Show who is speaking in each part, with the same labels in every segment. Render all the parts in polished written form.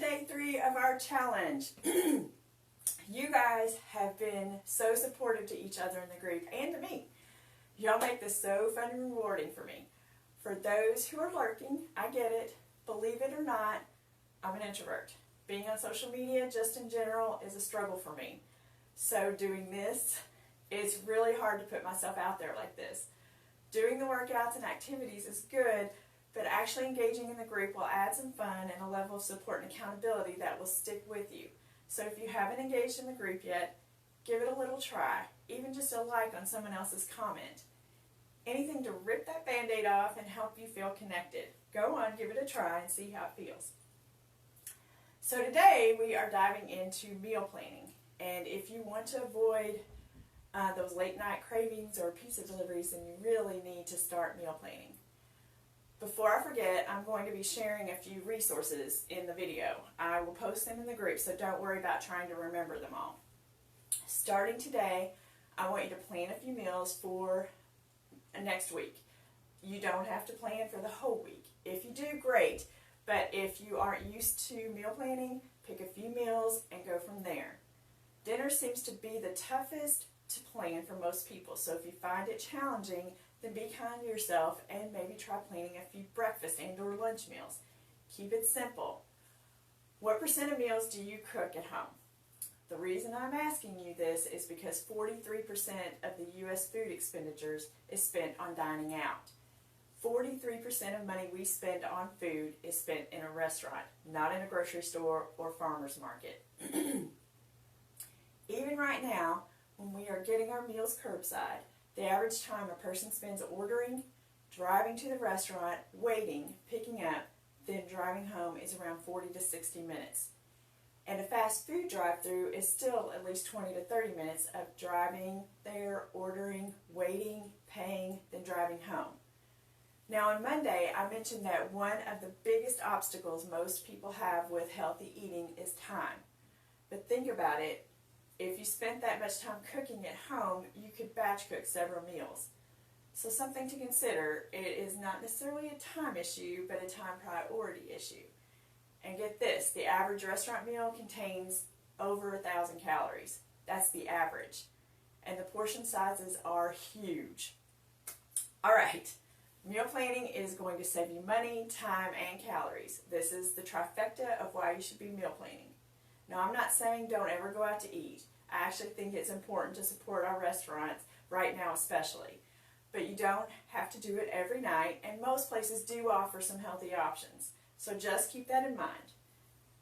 Speaker 1: day 3 of our challenge. You guys have been so supportive to each other in the group and to me. Y'all make this so fun and rewarding for me. For those who are lurking, I get it. Believe it or not, I'm an introvert. Being on social media just in general is a struggle for me. So doing this, it's really hard to put myself out there like this. Doing the workouts and activities is good, but actually engaging in the group will add some fun and a level of support and accountability that will stick with you. So if you haven't engaged in the group yet, give it a little try, even just a like on someone else's comment. Anything to rip that band-aid off and help you feel connected. Go on, give it a try and see how it feels. So today we are diving into meal planning. And if you want to avoid those late night cravings or pizza deliveries, then you really need to start meal planning. Before I forget, I'm going to be sharing a few resources in the video. I will post them in the group, so don't worry about trying to remember them all. Starting today, I want you to plan a few meals for next week. You don't have to plan for the whole week. If you do, great. But if you aren't used to meal planning, pick a few meals and go from there. Dinner seems to be the toughest to plan for most people, so if you find it challenging, then be kind to yourself and maybe try planning a few breakfast and or lunch meals. Keep it simple. What percent of meals do you cook at home? The reason I'm asking you this is because 43% of the U.S. food expenditures is spent on dining out. 43% of money we spend on food is spent in a restaurant, not in a grocery store or farmer's market. Even right now, when we are getting our meals curbside, the average time a person spends ordering, driving to the restaurant, waiting, picking up, then driving home is around 40 to 60 minutes. And a fast food drive-through is still at least 20 to 30 minutes of driving there, ordering, waiting, paying, then driving home. Now on Monday, I mentioned that one of the biggest obstacles most people have with healthy eating is time. But think about it. If you spent that much time cooking at home, you could batch cook several meals. So something to consider, it is not necessarily a time issue, but a time priority issue. And get this, the average restaurant meal contains over 1,000 calories. That's the average. And the portion sizes are huge. All right, meal planning is going to save you money, time, and calories. This is the trifecta of why you should be meal planning. Now, I'm not saying don't ever go out to eat. I actually think it's important to support our restaurants, right now especially. But you don't have to do it every night, and most places do offer some healthy options. So just keep that in mind.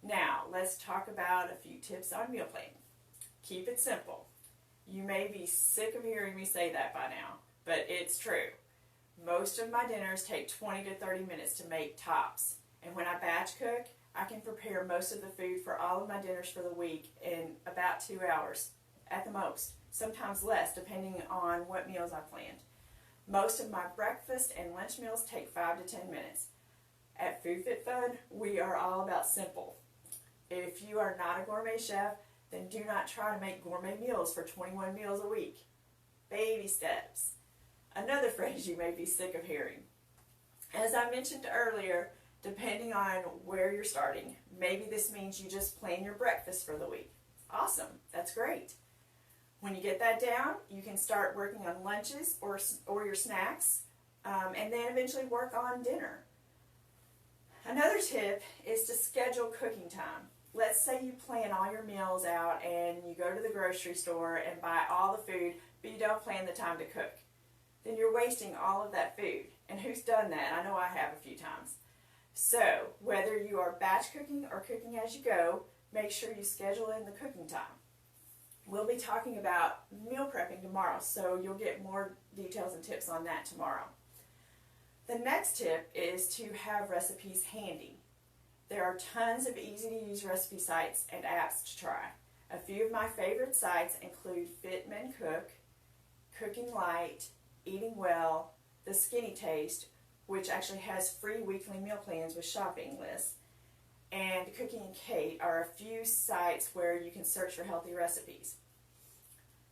Speaker 1: Now, let's talk about a few tips on meal planning. Keep it simple. You may be sick of hearing me say that by now, but it's true. Most of my dinners take 20 to 30 minutes to make tops. And when I batch cook, I can prepare most of the food for all of my dinners for the week in about 2 hours at the most, sometimes less depending on what meals I planned. Most of my breakfast and lunch meals take 5 to 10 minutes. At Food Fit Fun, we are all about simple. If you are not a gourmet chef, then do not try to make gourmet meals for 21 meals a week. Baby steps. Another phrase you may be sick of hearing. As I mentioned earlier, depending on where you're starting, maybe this means you just plan your breakfast for the week. Awesome, that's great. When you get that down, you can start working on lunches or your snacks, and then eventually work on dinner. Another tip is to schedule cooking time. Let's say you plan all your meals out and you go to the grocery store and buy all the food, but you don't plan the time to cook. Then you're wasting all of that food. And who's done that? I know I have a few times. So, whether you are batch cooking or cooking as you go, make sure you schedule in the cooking time. We'll be talking about meal prepping tomorrow, so you'll get more details and tips on that tomorrow. The next tip is to have recipes handy. There are tons of easy-to-use recipe sites and apps to try. A few of my favorite sites include Fit Men Cook, Cooking Light, Eating Well, The Skinny Taste, which actually has free weekly meal plans with shopping lists, and Cooking and Kate are a few sites where you can search for healthy recipes.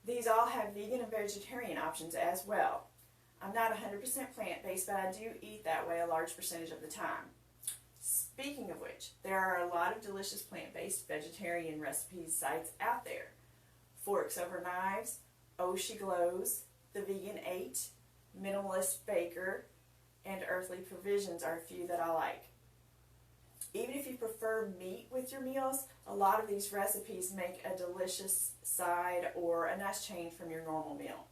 Speaker 1: These all have vegan and vegetarian options as well. I'm not 100% plant-based, but I do eat that way a large percentage of the time. Speaking of which, there are a lot of delicious plant-based vegetarian recipes sites out there. Forks Over Knives, Oh She Glows, The Vegan 8, Minimalist Baker, and Earthly Provisions are a few that I like. Even if you prefer meat with your meals, a lot of these recipes make a delicious side or a nice change from your normal meal.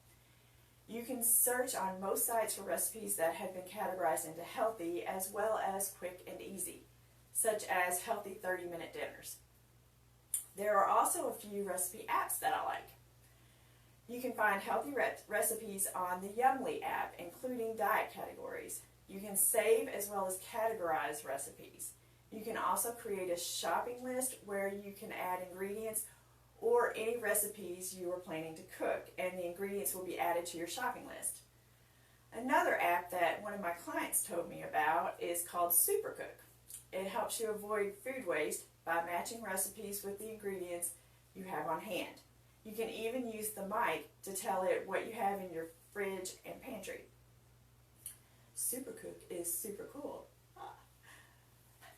Speaker 1: You can search on most sites for recipes that have been categorized into healthy as well as quick and easy, such as healthy 30-minute dinners. There are also a few recipe apps that I like. You can find healthy recipes on the Yummly app, including diet categories. You can save as well as categorize recipes. You can also create a shopping list where you can add ingredients or any recipes you are planning to cook, and the ingredients will be added to your shopping list. Another app that one of my clients told me about is called Supercook. It helps you avoid food waste by matching recipes with the ingredients you have on hand. You can even use the mic to tell it what you have in your fridge and pantry. Supercook is super cool.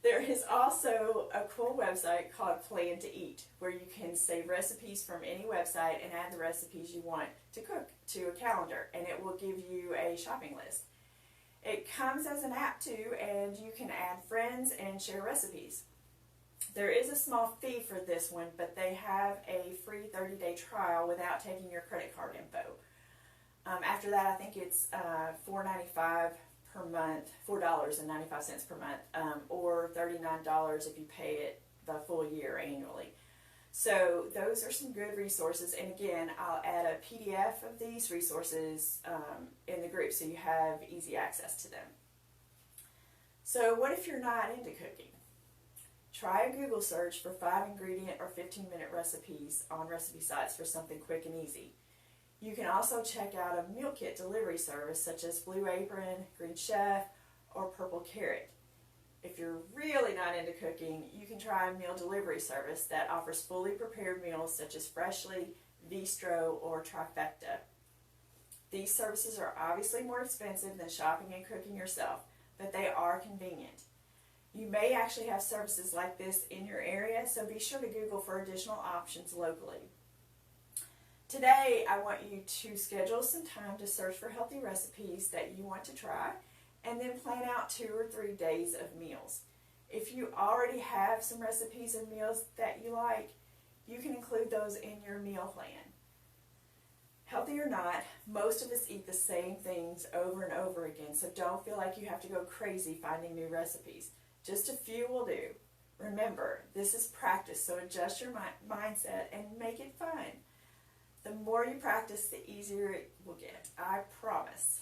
Speaker 1: There is also a cool website called Plan to Eat, where you can save recipes from any website and add the recipes you want to cook to a calendar, and it will give you a shopping list. It comes as an app too, and you can add friends and share recipes. There is a small fee for this one, but they have a free 30-day trial without taking your credit card info. After that, I think it's $4.95 per month, $4.95 per month, or $39 if you pay it the full year annually. So those are some good resources, and again, I'll add a PDF of these resources in the group so you have easy access to them. So what if you're not into cooking? Try a Google search for 5-ingredient or 15-minute recipes on recipe sites for something quick and easy. You can also check out a meal kit delivery service such as Blue Apron, Green Chef, or Purple Carrot. If you're really not into cooking, you can try a meal delivery service that offers fully prepared meals such as Freshly, Bistro, or Trifecta. These services are obviously more expensive than shopping and cooking yourself, but they are convenient. You may actually have services like this in your area, so be sure to Google for additional options locally. Today, I want you to schedule some time to search for healthy recipes that you want to try, and then plan out 2 or 3 days of meals. If you already have some recipes of meals that you like, you can include those in your meal plan. Healthy or not, most of us eat the same things over and over again, so don't feel like you have to go crazy finding new recipes. Just a few will do. Remember, this is practice, so adjust your mindset and make it fun. The more you practice, the easier it will get. I promise.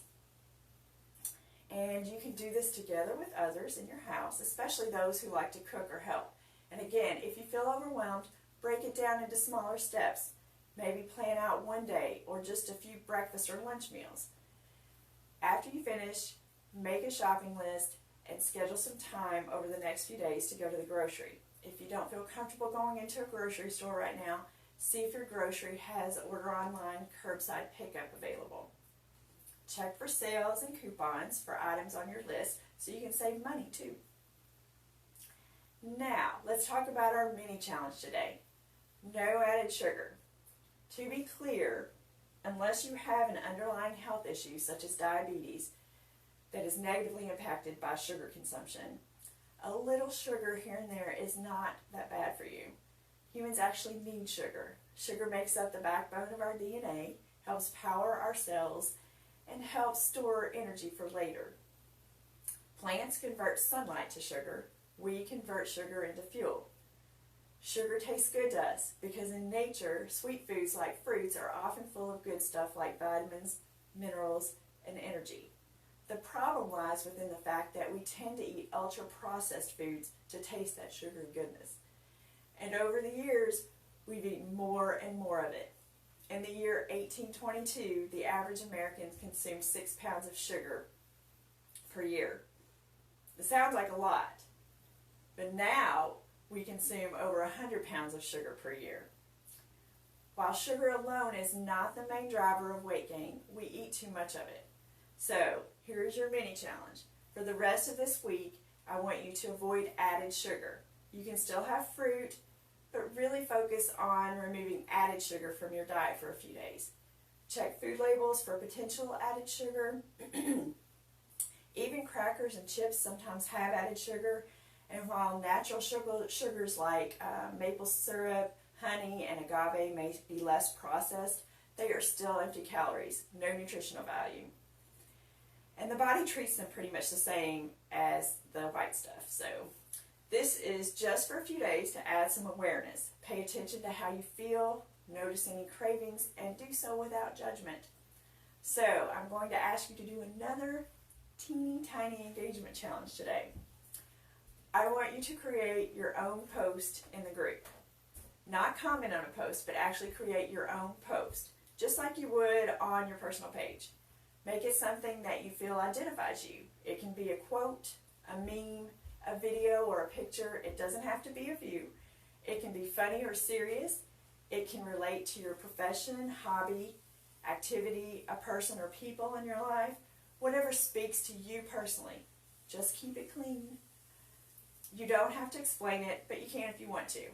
Speaker 1: And you can do this together with others in your house, especially those who like to cook or help. And again, if you feel overwhelmed, break it down into smaller steps. Maybe plan out one day or just a few breakfast or lunch meals. After you finish, make a shopping list and schedule some time over the next few days to go to the grocery. If you don't feel comfortable going into a grocery store right now, see if your grocery has order online curbside pickup available. Check for sales and coupons for items on your list so you can save money too. Now, let's talk about our mini challenge today. No added sugar. To be clear, unless you have an underlying health issue such as diabetes that is negatively impacted by sugar consumption, a little sugar here and there is not that bad for you. Humans actually need sugar. Sugar makes up the backbone of our DNA, helps power our cells, and helps store energy for later. Plants convert sunlight to sugar. We convert sugar into fuel. Sugar tastes good to us because in nature, sweet foods like fruits are often full of good stuff like vitamins, minerals, and energy. The problem lies within the fact that we tend to eat ultra-processed foods to taste that sugar and goodness. And over the years, we've eaten more and more of it. In the year 1822, the average American consumed 6 pounds of sugar per year. It sounds like a lot, but now we consume over 100 pounds of sugar per year. While sugar alone is not the main driver of weight gain, we eat too much of it. So, here's your mini challenge. For the rest of this week, I want you to avoid added sugar. You can still have fruit, but really focus on removing added sugar from your diet for a few days. Check food labels for potential added sugar. Even crackers and chips sometimes have added sugar, and while natural sugars like maple syrup, honey, and agave may be less processed, they are still empty calories, no nutritional value. And the body treats them pretty much the same as the white stuff. So this is just for a few days to add some awareness. Pay attention to how you feel, notice any cravings, and do so without judgment. So I'm going to ask you to do another teeny tiny engagement challenge today. I want you to create your own post in the group. Not comment on a post, but actually create your own post, just like you would on your personal page. Make it something that you feel identifies you. It can be a quote, a meme, a video, or a picture. It doesn't have to be of you. It can be funny or serious. It can relate to your profession, hobby, activity, a person or people in your life, whatever speaks to you personally. Just keep it clean. You don't have to explain it, but you can if you want to.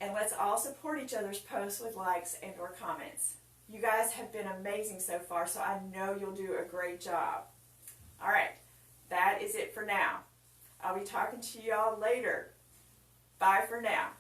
Speaker 1: And let's all support each other's posts with likes and or comments. You guys have been amazing so far, so I know you'll do a great job. All right, that is it for now. I'll be talking to y'all later. Bye for now.